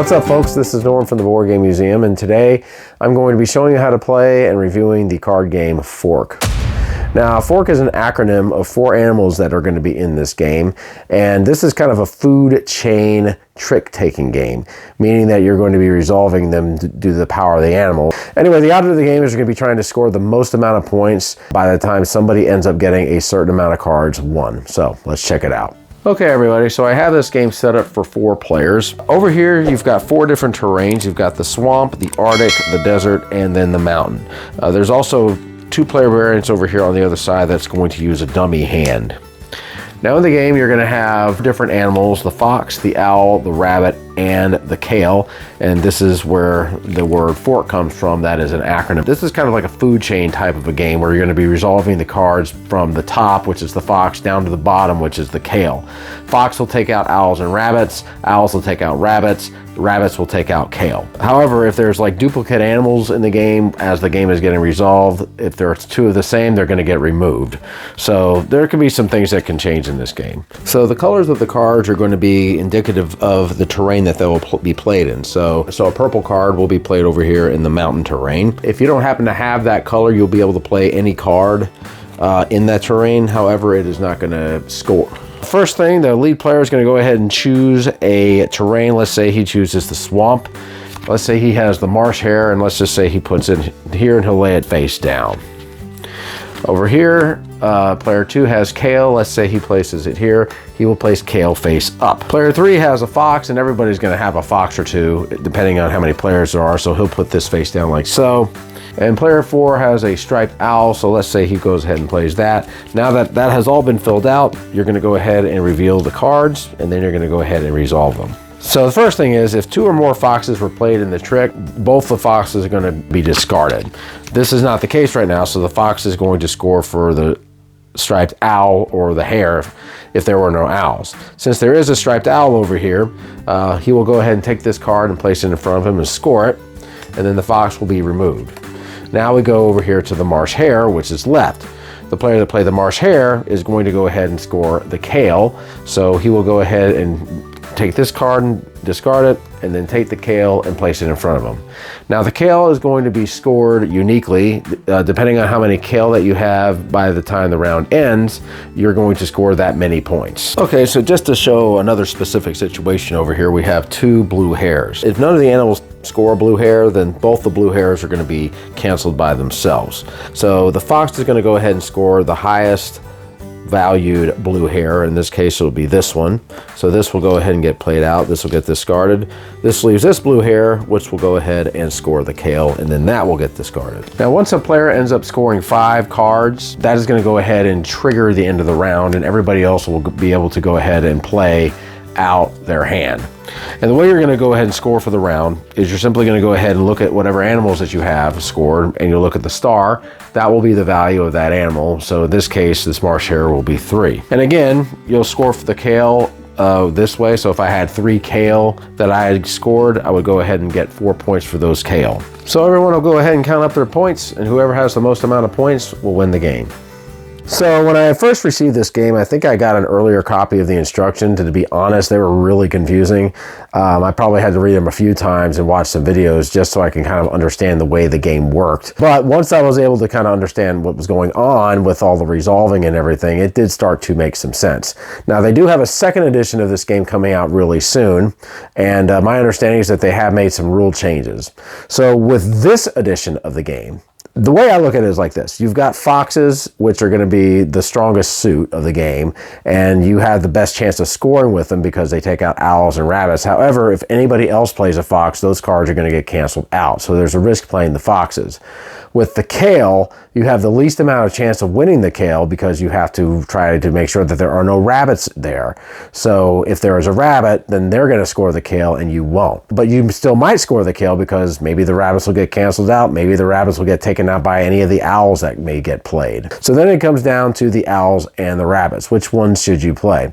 What's up, folks? This is Norm from the Board Game Museum, and today I'm going to be showing you how to play and reviewing the card game F.O.R.K. Now, F.O.R.K is an acronym of 4 animals that are going to be in this game, and this is kind of a food chain trick-taking game, meaning that you're going to be resolving them due to the power of the animal. Anyway, the object of the game is you're going to be trying to score the most amount of points by the time somebody ends up getting a certain amount of cards won. So, let's check it out. Okay, everybody, so I have this game set up for 4 players. Over here, you've got 4 different terrains. You've got the swamp, the Arctic, the desert, and then the mountain. There's also 2 player variants over here on the other side that's going to use a dummy hand. Now in the game, you're going to have different animals: the fox, the owl, the rabbit, and the kale. And this is where the word F.O.R.K comes from. That is an acronym. This is kind of like a food chain type of a game where you're going to be resolving the cards from the top, which is the fox, down to the bottom, which is the kale. Fox will take out owls and rabbits. Owls will take out rabbits. Rabbits will take out kale. However, if there's like duplicate animals in the game as the game is getting resolved, if there's 2 of the same, they're going to get removed. So there can be some things that can change in this game. So the colors of the cards are going to be indicative of the terrain that they will be played in. So a purple card will be played over here in the mountain terrain. If you don't happen to have that color, you'll be able to play any card in that terrain. However, it is not going to score. First thing, the lead player is going to go ahead and choose a terrain. Let's say he chooses the swamp. Let's say he has the marsh hare, and let's just say he puts it here and he'll lay it face down. Over here, player 2 has kale. Let's say he places it here. He will place kale face up. Player 3 has a fox, and everybody's going to have a fox or 2, depending on how many players there are. So he'll put this face down like so. And player 4 has a striped owl, so let's say he goes ahead and plays that. Now that that has all been filled out, you're going to go ahead and reveal the cards, and then you're going to go ahead and resolve them. So the first thing is, if 2 or more foxes were played in the trick, both the foxes are going to be discarded. This is not the case right now, so the fox is going to score for the striped owl or the hare if there were no owls. Since there is a striped owl over here, he will go ahead and take this card and place it in front of him and score it, and then the fox will be removed. Now we go over here to the marsh hare, which is left. The player that played the marsh hare is going to go ahead and score the kale. So he will go ahead and take this card and discard it, and then take the kale and place it in front of him. Now the kale is going to be scored uniquely. Depending on how many kale that you have by the time the round ends, you're going to score that many points. Okay, so just to show another specific situation over here, we have 2 blue hares. If none of the animals score a blue hare, then both the blue hares are going to be canceled by themselves. So the fox is going to go ahead and score the highest valued blue hare. In this case, it'll be this one. So this will go ahead and get played out. This will get discarded. This leaves this blue hare, which will go ahead and score the kale, and then that will get discarded. Now, once a player ends up scoring 5 cards, that is going to go ahead and trigger the end of the round, and everybody else will be able to go ahead and play out their hand. And the way you're going to go ahead and score for the round is you're simply going to go ahead and look at whatever animals that you have scored, and you'll look at the star. That will be the value of that animal. So in this case, this marsh hare will be 3. And again, you'll score for the kale this way. So if I had 3 kale that I had scored, I would go ahead and get 4 points for those kale. So everyone will go ahead and count up their points, and whoever has the most amount of points will win the game. So when I first received this game, I think I got an earlier copy of the instructions. To be honest, they were really confusing. I probably had to read them a few times and watch some videos just so I can kind of understand the way the game worked. But once I was able to kind of understand what was going on with all the resolving and everything, it did start to make some sense. Now, they do have a second edition of this game coming out really soon, and my understanding is that they have made some rule changes. So with this edition of the game, the way I look at it is like this. You've got foxes, which are going to be the strongest suit of the game, and you have the best chance of scoring with them because they take out owls and rabbits. However, if anybody else plays a fox, those cards are going to get canceled out. So there's a risk playing the foxes. With the kale, you have the least amount of chance of winning the kale because you have to try to make sure that there are no rabbits there. So if there is a rabbit, then they're going to score the kale and you won't. But you still might score the kale because maybe the rabbits will get canceled out. Maybe the rabbits will get taken out by any of the owls that may get played. So then it comes down to the owls and the rabbits. Which ones should you play?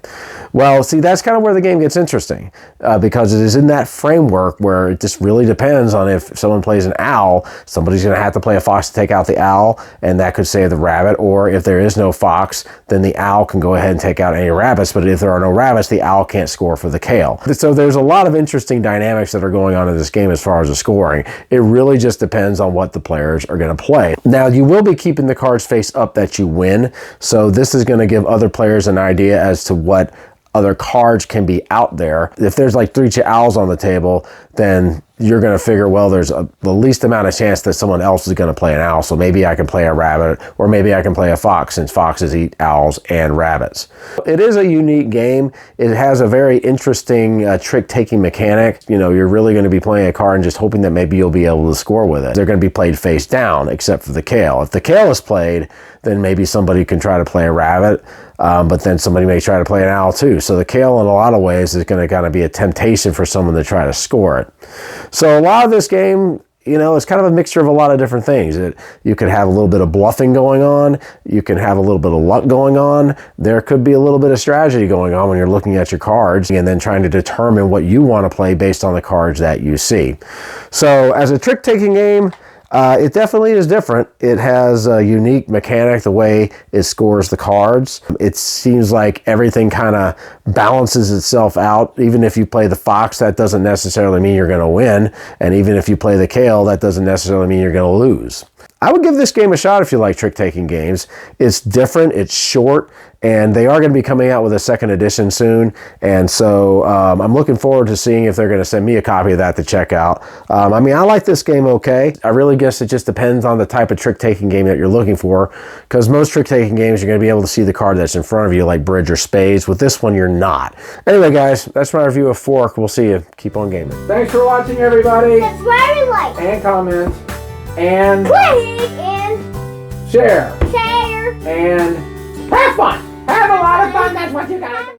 Well, see, that's kind of where the game gets interesting because it is in that framework where it just really depends on if someone plays an owl, somebody's going to have to play a fox to take out the owl, and that could save the rabbit. Or if there is no fox, then the owl can go ahead and take out any rabbits. But if there are no rabbits, the owl can't score for the kale. So there's a lot of interesting dynamics that are going on in this game as far as the scoring. It really just depends on what the players are going to play. Now, you will be keeping the cards face up that you win. So this is going to give other players an idea as to what other cards can be out there. If there's like 3 owls on the table, then you're going to figure, well, there's the least amount of chance that someone else is going to play an owl, so maybe I can play a rabbit, or maybe I can play a fox, since foxes eat owls and rabbits. It is a unique game. It has a very interesting trick-taking mechanic. You know, you're really going to be playing a card and just hoping that maybe you'll be able to score with it. They're going to be played face down, except for the kale. If the kale is played, then maybe somebody can try to play a rabbit, but then somebody may try to play an owl too. So the kale, in a lot of ways, is going to kind of be a temptation for someone to try to score it. So a lot of this game, you know, it's kind of a mixture of a lot of different things. You could have a little bit of bluffing going on. You can have a little bit of luck going on. There could be a little bit of strategy going on when you're looking at your cards and then trying to determine what you want to play based on the cards that you see. So as a trick-taking game, it definitely is different. It has a unique mechanic, the way it scores the cards. It seems like everything kind of balances itself out. Even if you play the fox, that doesn't necessarily mean you're going to win. And even if you play the kale, that doesn't necessarily mean you're going to lose. I would give this game a shot if you like trick-taking games. It's different, it's short, and they are going to be coming out with a second edition soon. And so I'm looking forward to seeing if they're going to send me a copy of that to check out. I mean, I like this game okay. I really guess it just depends on the type of trick-taking game that you're looking for, because most trick-taking games, you're going to be able to see the card that's in front of you, like bridge or spades. With this one, you're not. Anyway, guys, that's my review of Fork. We'll see you. Keep on gaming. Thanks for watching, everybody. Subscribe, like, and comment. And click and share share and have fun. Have a lot of fun. That's what you gotta do.